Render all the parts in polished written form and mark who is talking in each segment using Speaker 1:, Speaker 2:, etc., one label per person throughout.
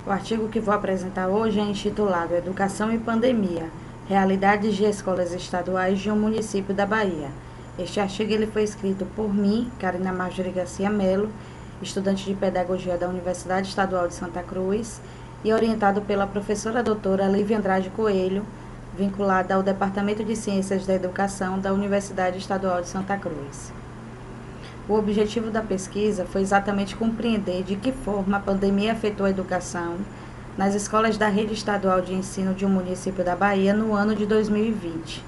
Speaker 1: O artigo que vou apresentar hoje é intitulado Educação e Pandemia, Realidades de Escolas Estaduais de um Município da Bahia. Este artigo ele foi escrito por mim, Carina Marjorie Garcia Melo, estudante de Pedagogia da Universidade Estadual de Santa Cruz, e orientado pela professora doutora Lívia Andrade Coelho, vinculada ao Departamento de Ciências da Educação da Universidade Estadual de Santa Cruz. O objetivo da pesquisa foi exatamente compreender de que forma a pandemia afetou a educação nas escolas da rede estadual de ensino de um município da Bahia no ano de 2020.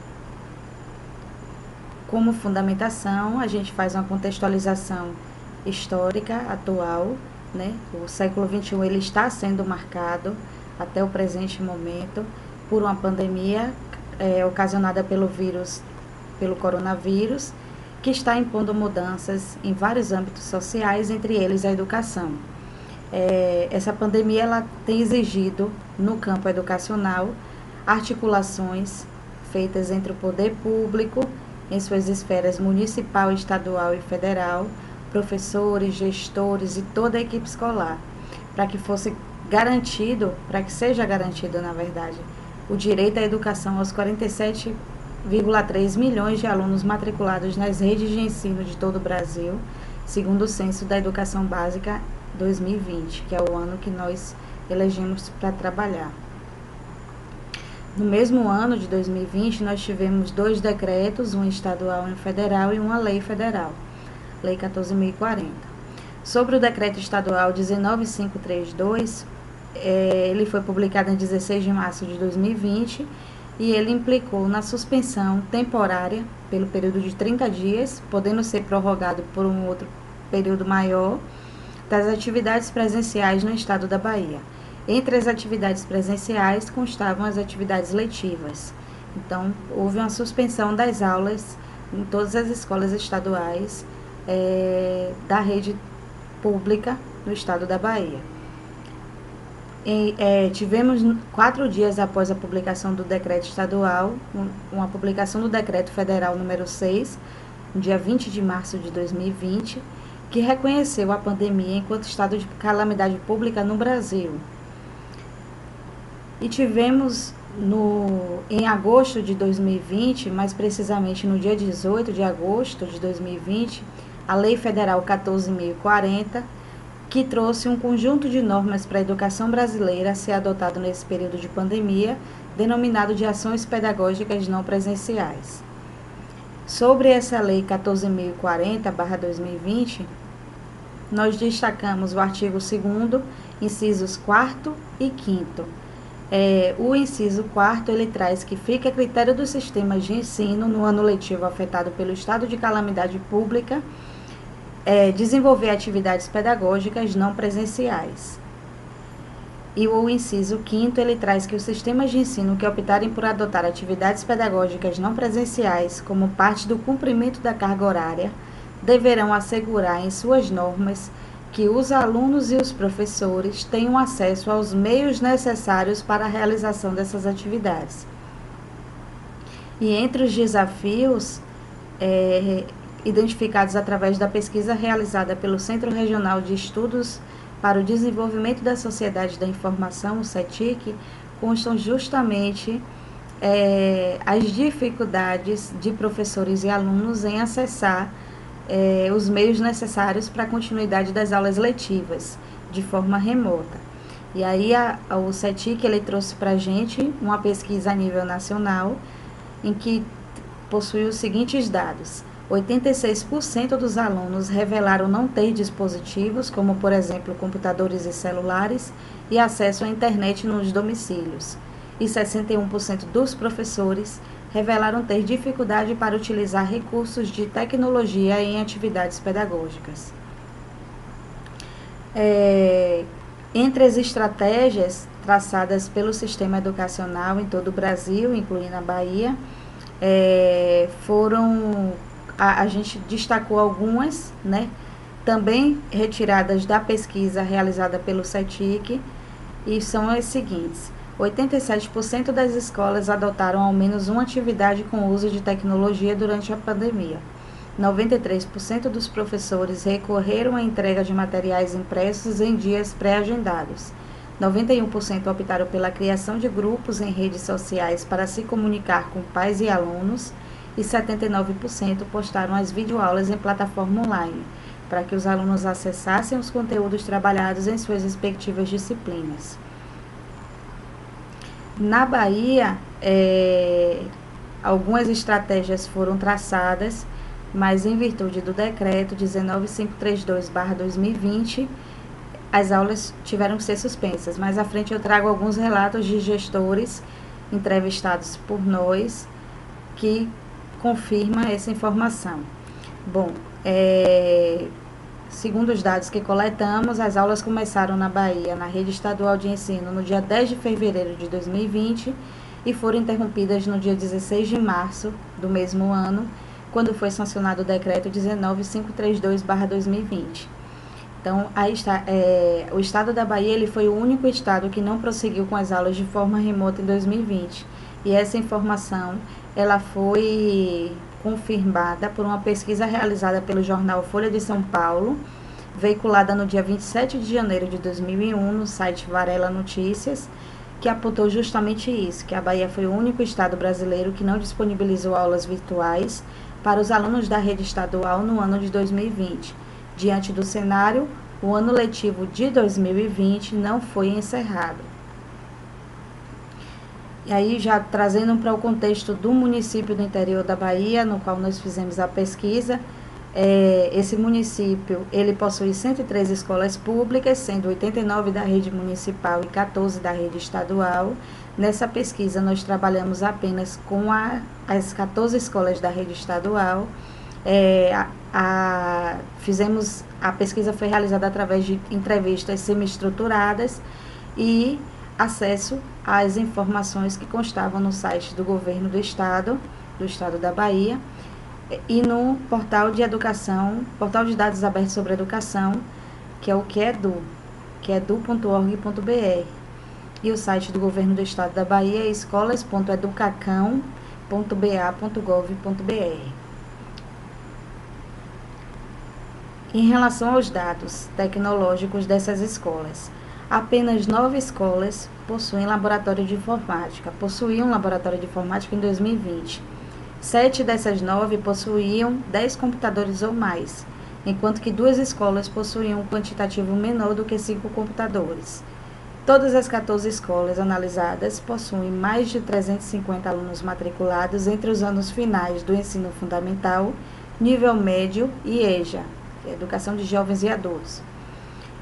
Speaker 1: Como fundamentação, a gente faz uma contextualização histórica atual, né? O século XXI ele está sendo marcado até o presente momento por uma pandemia ocasionada pelo coronavírus, que está impondo mudanças em vários âmbitos sociais, entre eles a educação. Essa pandemia ela tem exigido, no campo educacional, articulações feitas entre o poder público, em suas esferas municipal, estadual e federal, professores, gestores e toda a equipe escolar, para que seja garantido, na verdade, o direito à educação aos 47,3 milhões de alunos matriculados nas redes de ensino de todo o Brasil, segundo o Censo da Educação Básica 2020, que é o ano que nós elegemos para trabalhar. No mesmo ano de 2020, nós tivemos 2 decretos, um estadual e um federal, e uma lei federal, Lei 14.040. Sobre o decreto estadual 19532, ele foi publicado em 16 de março de 2020, e ele implicou na suspensão temporária pelo período de 30 dias, podendo ser prorrogado por um outro período maior, das atividades presenciais no estado da Bahia. Entre as atividades presenciais constavam as atividades letivas. Então, houve uma suspensão das aulas em todas as escolas estaduais da rede pública no estado da Bahia. Tivemos 4 dias após a publicação do decreto estadual, uma publicação do decreto federal número 6, no dia 20 de março de 2020, que reconheceu a pandemia enquanto estado de calamidade pública no Brasil. E tivemos em agosto de 2020, mais precisamente no dia 18 de agosto de 2020, a Lei Federal 14.040, que trouxe um conjunto de normas para a educação brasileira a ser adotado nesse período de pandemia, denominado de ações pedagógicas não presenciais. Sobre essa Lei 14.040/2020, nós destacamos o artigo 2º, incisos 4º e 5º. O inciso 4º, ele traz que fica a critério dos sistemas de ensino no ano letivo afetado pelo estado de calamidade pública, desenvolver atividades pedagógicas não presenciais. E o inciso 5º, ele traz que os sistemas de ensino que optarem por adotar atividades pedagógicas não presenciais como parte do cumprimento da carga horária, deverão assegurar em suas normas que os alunos e os professores tenham acesso aos meios necessários para a realização dessas atividades. E entre os desafios identificados através da pesquisa realizada pelo Centro Regional de Estudos para o Desenvolvimento da Sociedade da Informação, o CETIC, constam justamente as dificuldades de professores e alunos em acessar os meios necessários para a continuidade das aulas letivas, de forma remota. E aí o CETIC ele trouxe para a gente uma pesquisa a nível nacional, em que possui os seguintes dados: 86% dos alunos revelaram não ter dispositivos, como por exemplo computadores e celulares, e acesso à internet nos domicílios. E 61% dos professores revelaram ter dificuldade para utilizar recursos de tecnologia em atividades pedagógicas. Entre as estratégias traçadas pelo sistema educacional em todo o Brasil, incluindo a Bahia, a gente destacou algumas, né, também retiradas da pesquisa realizada pelo CETIC, e são as seguintes: 87% das escolas adotaram ao menos uma atividade com uso de tecnologia durante a pandemia. 93% dos professores recorreram à entrega de materiais impressos em dias pré-agendados. 91% optaram pela criação de grupos em redes sociais para se comunicar com pais e alunos, e 79% postaram as videoaulas em plataforma online, para que os alunos acessassem os conteúdos trabalhados em suas respectivas disciplinas. Na Bahia, algumas estratégias foram traçadas, mas em virtude do decreto 19532/2020, as aulas tiveram que ser suspensas. Mais à frente eu trago alguns relatos de gestores entrevistados por nós que confirma essa informação. Bom, segundo os dados que coletamos, as aulas começaram na Bahia, na rede estadual de ensino, no dia 10 de fevereiro de 2020 e foram interrompidas no dia 16 de março do mesmo ano, quando foi sancionado o decreto 19532/2020. Então, o estado da Bahia ele foi o único estado que não prosseguiu com as aulas de forma remota em 2020. E essa informação ela foi confirmada por uma pesquisa realizada pelo jornal Folha de São Paulo, veiculada no dia 27 de janeiro de 2001 no site Varela Notícias, que apontou justamente isso, que a Bahia foi o único estado brasileiro que não disponibilizou aulas virtuais para os alunos da rede estadual no ano de 2020. Diante do cenário, o ano letivo de 2020 não foi encerrado. E aí, já trazendo para o contexto do município do interior da Bahia, no qual nós fizemos a pesquisa, esse município, ele possui 103 escolas públicas, sendo 89 da rede municipal e 14 da rede estadual. Nessa pesquisa, nós trabalhamos apenas com as 14 escolas da rede estadual. A pesquisa foi realizada através de entrevistas semi-estruturadas e acesso às informações que constavam no site do governo do estado da Bahia, e no portal de educação, portal de dados abertos sobre educação, que é o QEDU, quedu.org.br. E o site do governo do estado da Bahia é escolas.educacão.ba.gov.br. Em relação aos dados tecnológicos dessas escolas, apenas 9 escolas possuíam um laboratório de informática em 2020. 7 dessas 9 possuíam 10 computadores ou mais, enquanto que 2 escolas possuíam um quantitativo menor do que 5 computadores. Todas as 14 escolas analisadas possuem mais de 350 alunos matriculados entre os anos finais do ensino fundamental, nível médio e EJA, Educação de Jovens e Adultos.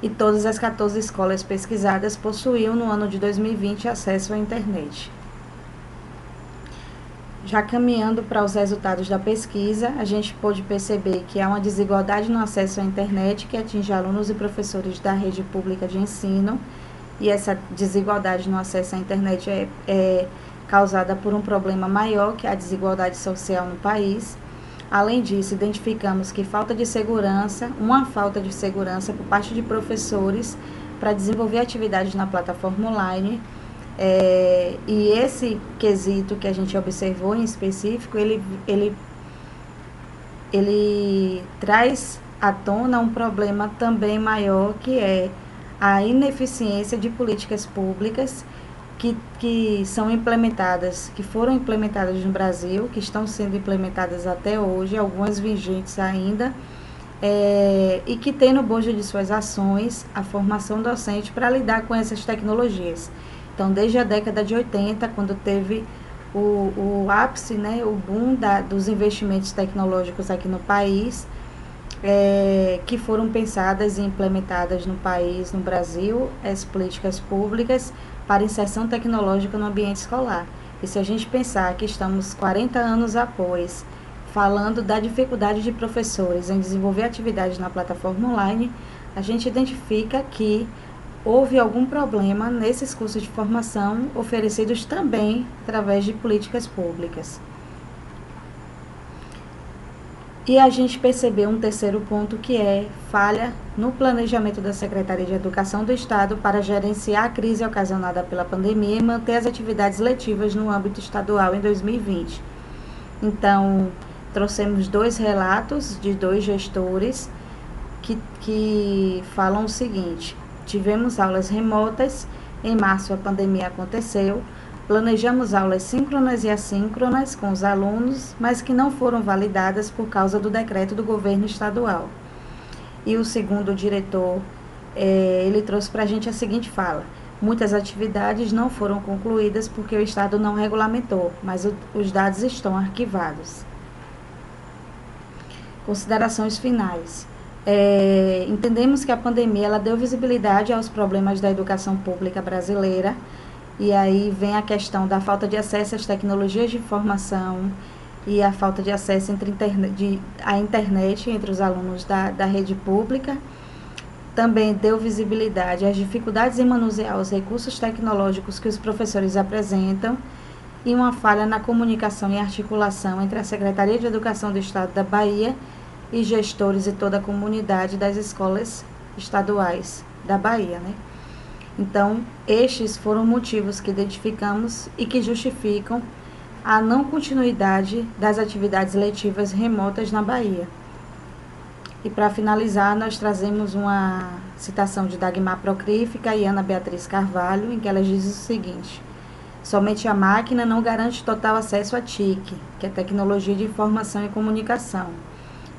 Speaker 1: E todas as 14 escolas pesquisadas possuíam, no ano de 2020, acesso à internet. Já caminhando para os resultados da pesquisa, a gente pôde perceber que há uma desigualdade no acesso à internet que atinge alunos e professores da rede pública de ensino, e essa desigualdade no acesso à internet é causada por um problema maior, que é a desigualdade social no país. Além disso, identificamos que uma falta de segurança por parte de professores para desenvolver atividades na plataforma online. E esse quesito que a gente observou em específico, ele traz à tona um problema também maior, que é a ineficiência de políticas públicas que são implementadas, que foram implementadas no Brasil, que estão sendo implementadas até hoje, algumas vigentes ainda, e que tem no bojo de suas ações a formação docente para lidar com essas tecnologias. Então, desde a década de 80, quando teve o ápice, né, o boom dos investimentos tecnológicos aqui no país, que foram pensadas e implementadas no país, no Brasil, as políticas públicas para inserção tecnológica no ambiente escolar. E se a gente pensar que estamos 40 anos após, falando da dificuldade de professores em desenvolver atividades na plataforma online, a gente identifica que houve algum problema nesses cursos de formação oferecidos também através de políticas públicas. E a gente percebeu um terceiro ponto, que é falha no planejamento da Secretaria de Educação do Estado para gerenciar a crise ocasionada pela pandemia e manter as atividades letivas no âmbito estadual em 2020. Então, trouxemos 2 relatos de 2 gestores que falam o seguinte: tivemos aulas remotas Em março, a pandemia aconteceu. Planejamos aulas síncronas e assíncronas com os alunos, mas que não foram validadas por causa do decreto do governo estadual. E o segundo diretor, ele trouxe para a gente a seguinte fala: muitas atividades não foram concluídas porque o Estado não regulamentou, mas os dados estão arquivados. Considerações finais. Entendemos que a pandemia ela deu visibilidade aos problemas da educação pública brasileira, e aí vem a questão da falta de acesso às tecnologias de informação e a falta de acesso à internet entre os alunos da rede pública. Também deu visibilidade às dificuldades em manusear os recursos tecnológicos que os professores apresentam e uma falha na comunicação e articulação entre a Secretaria de Educação do Estado da Bahia e gestores e toda a comunidade das escolas estaduais da Bahia, né? Então, estes foram motivos que identificamos e que justificam a não continuidade das atividades letivas remotas na Bahia. E para finalizar, nós trazemos uma citação de Dagmar Procrífica e Ana Beatriz Carvalho, em que elas dizem o seguinte: somente a máquina não garante total acesso à TIC, que é Tecnologia de Informação e Comunicação.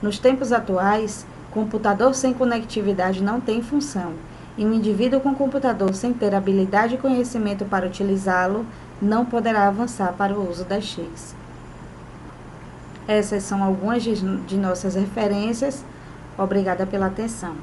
Speaker 1: Nos tempos atuais, computador sem conectividade não tem função, e um indivíduo com computador sem ter habilidade e conhecimento para utilizá-lo não poderá avançar para o uso das TICs. Essas são algumas de nossas referências. Obrigada pela atenção.